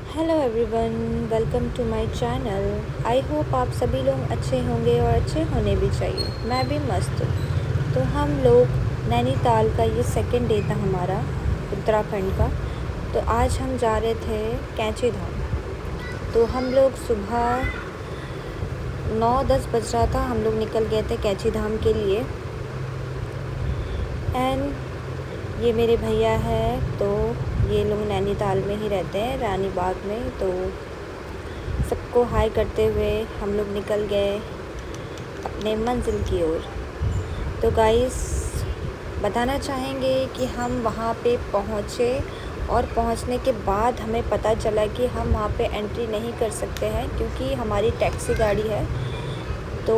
Hello everyone, welcome to my channel. I hope आप सभी लोग अच्छे होंगे और अच्छे होने भी चाहिए। मैं भी मस्त हूँ। तो हम लोग नैनीताल का ये सेकंड डे था हमारा, उत्तराखंड का। तो आज हम जा रहे थे कैंची धाम। तो हम लोग सुबह 9-10 बज रहा था, हम लोग निकल गए थे कैंची धाम के लिए। एंड ये मेरे भैया है, तो ये लोग नैनीताल में ही रहते हैं, रानी बाग में। तो सबको हाय करते हुए हम लोग निकल गए अपने मंजिल की ओर। तो गाइस, बताना चाहेंगे कि हम वहाँ पे पहुँचे और पहुँचने के बाद हमें पता चला कि हम वहाँ पे एंट्री नहीं कर सकते हैं, क्योंकि हमारी टैक्सी गाड़ी है। तो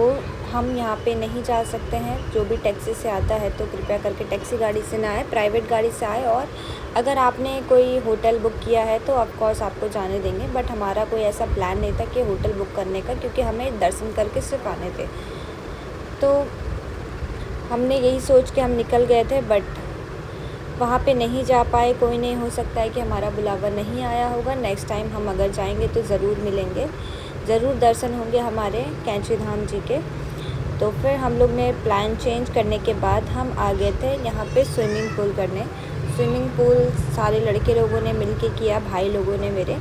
हम यहाँ पे नहीं जा सकते हैं। जो भी टैक्सी से आता है तो कृपया करके टैक्सी गाड़ी से ना आए, प्राइवेट गाड़ी से आए। और अगर आपने कोई होटल बुक किया है तो ऑफ कोर्स आपको जाने देंगे, बट हमारा कोई ऐसा प्लान नहीं था कि होटल बुक करने का, क्योंकि हमें दर्शन करके सिर्फ आने थे। तो हमने यही सोच के हम निकल गए थे, बट वहाँ पे नहीं जा पाए। कोई नहीं, हो सकता है कि हमारा बुलावा नहीं आया होगा। नेक्स्ट टाइम हम अगर जाएंगे तो ज़रूर मिलेंगे, ज़रूर दर्शन होंगे हमारे कैंची धाम जी के। तो फिर हम लोग ने प्लान चेंज करने के बाद हम आ गए थे यहाँ पे स्विमिंग पूल करने। स्विमिंग पूल सारे लड़के लोगों ने मिल के किया, भाई लोगों ने मेरे।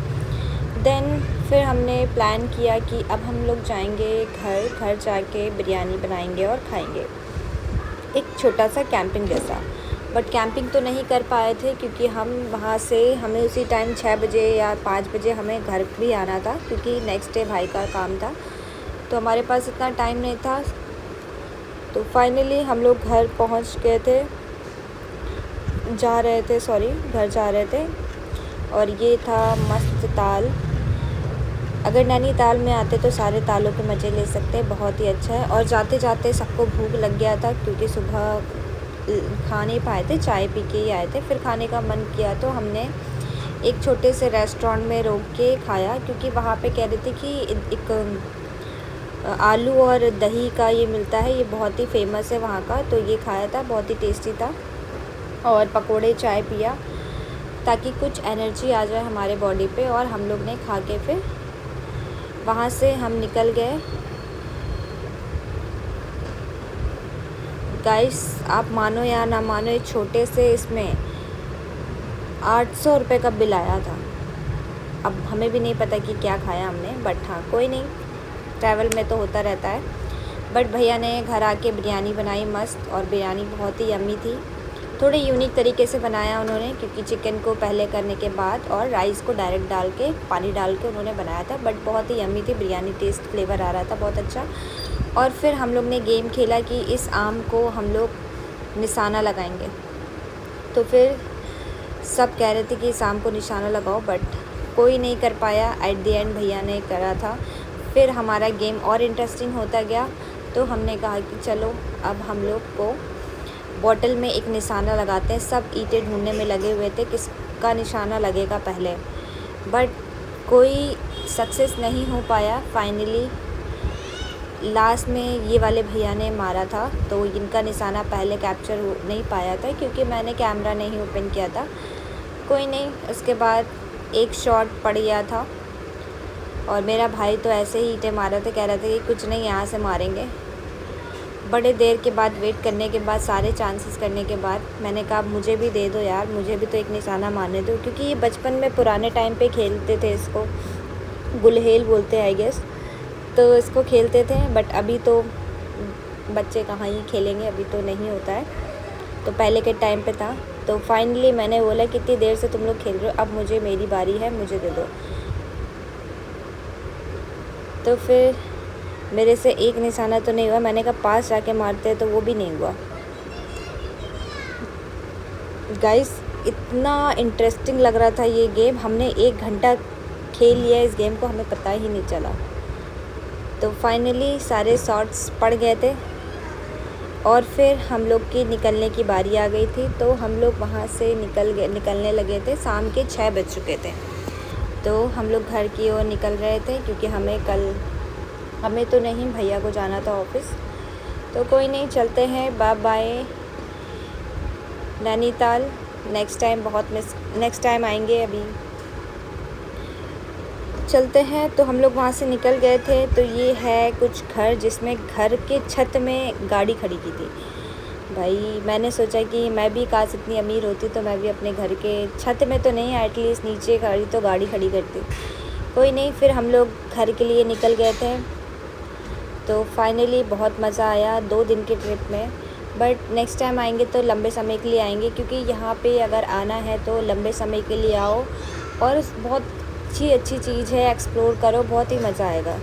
देन फिर हमने प्लान किया कि अब हम लोग जाएंगे घर जाके बिरयानी बनाएंगे और खाएंगे, एक छोटा सा कैंपिंग जैसा। बट कैंपिंग तो नहीं कर पाए थे, क्योंकि हम वहाँ से हमें उसी टाइम 6 बजे या 5 बजे हमें घर भी आना था, क्योंकि नेक्स्ट डे भाई का काम था। तो हमारे पास इतना टाइम नहीं था। तो फाइनली हम लोग घर पहुँच गए थे, घर जा रहे थे। और ये था मस्त ताल। अगर नैनीताल में आते तो सारे तालों के मज़े ले सकते हैं, बहुत ही अच्छा है। और जाते जाते सबको भूख लग गया था, क्योंकि सुबह खा नहीं पाए थे, चाय पी के ही आए थे। फिर खाने का मन किया तो हमने एक छोटे से रेस्टोरेंट में रोक के खाया, क्योंकि वहाँ पे कह रहे थे कि एक आलू और दही का ये मिलता है, ये बहुत ही फेमस है वहाँ का। तो ये खाया था, बहुत ही टेस्टी था। और पकोड़े, चाय पिया, ताकि कुछ एनर्जी आ जाए हमारे बॉडी पे। और हम लोग ने खा के फिर वहाँ से हम निकल गए। गाइस, आप मानो या ना मानो, एक छोटे से इसमें 800 रुपये का बिल आया था। अब हमें भी नहीं पता कि क्या खाया हमने, बट हाँ कोई नहीं, ट्रैवल में तो होता रहता है। बट भैया ने घर आके बिरयानी बनाई मस्त, और बिरयानी बहुत ही यम्मी थी। थोड़े यूनिक तरीके से बनाया उन्होंने, क्योंकि चिकन को पहले करने के बाद और राइस को डायरेक्ट डाल के, पानी डाल के उन्होंने बनाया था। बट बहुत ही यम्मी थी बिरयानी, टेस्ट फ्लेवर आ रहा था बहुत अच्छा। और फिर हम लोग ने गेम खेला कि इस आम को हम लोग निशाना लगाएंगे। तो फिर सब कह रहे थे कि इस आम को निशाना लगाओ, बट कोई नहीं कर पाया। एट द एंड भैया ने करा था। फिर हमारा गेम और इंटरेस्टिंग होता गया। तो हमने कहा कि चलो अब हम लोग को बॉटल में एक निशाना लगाते हैं। सब ईंटें ढूंढने में लगे हुए थे किसका निशाना लगेगा पहले, बट कोई सक्सेस नहीं हो पाया। फाइनली लास्ट में ये वाले भैया ने मारा था, तो इनका निशाना पहले कैप्चर हो नहीं पाया था, क्योंकि मैंने कैमरा नहीं ओपन किया था। कोई नहीं, उसके बाद एक शॉट पड़ गया था। और मेरा भाई तो ऐसे ही ईंटें मार रहे थे, कह रहे थे कि कुछ नहीं, यहाँ से मारेंगे। बड़े देर के बाद वेट करने के बाद, सारे चांसेस करने के बाद, मैंने कहा मुझे भी दे दो यार, मुझे भी तो एक निशाना मारने दो। क्योंकि ये बचपन में पुराने टाइम पे खेलते थे, इसको गुलहेल बोलते हैं आई गेस। तो इसको खेलते थे, बट अभी तो बच्चे कहाँ ही खेलेंगे, अभी तो नहीं होता है। तो पहले के टाइम पे था। तो फाइनली मैंने बोला कितनी देर से तुम लोग खेल रहे हो, अब मुझे, मेरी बारी है, मुझे दे दो। तो फिर मेरे से एक निशाना तो नहीं हुआ। मैंने कहा पास जाके मारते तो वो भी नहीं हुआ। गाइस, इतना इंटरेस्टिंग लग रहा था ये गेम। हमने 1 घंटा खेल लिया इस गेम को, हमें पता ही नहीं चला। तो फाइनली सारे शॉट्स पड़ गए थे, और फिर हम लोग की निकलने की बारी आ गई थी। तो हम लोग वहाँ से निकलने लगे थे। शाम के 6 बज चुके थे। तो हम लोग घर की ओर निकल रहे थे, क्योंकि हमें तो नहीं, भैया को जाना था ऑफिस। तो कोई नहीं, चलते हैं, bye bye Nainital. Next time आएंगे। अभी चलते हैं। तो हम लोग वहाँ से निकल गए थे। तो ये है कुछ घर, जिसमें घर के छत में गाड़ी खड़ी की थी। भाई मैंने सोचा कि मैं भी काश इतनी अमीर होती तो मैं भी अपने घर के छत में तो नहीं, एटलीस्ट नीचे गाड़ी खड़ी करती। कोई नहीं, फिर हम लोग घर के लिए निकल गए थे। तो फाइनली बहुत मज़ा आया 2 दिन के ट्रिप में। बट नेक्स्ट टाइम आएंगे तो लंबे समय के लिए आएंगे, क्योंकि यहाँ पे अगर आना है तो लंबे समय के लिए आओ और बहुत अच्छी चीज़ है, एक्सप्लोर करो, बहुत ही मज़ा आएगा।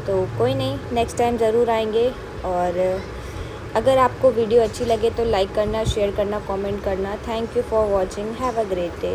तो कोई नहीं, नेक्स्ट टाइम ज़रूर आएंगे। और अगर आपको वीडियो अच्छी लगे तो लाइक करना, शेयर करना, कमेंट करना। Thank you for watching. Have a great day.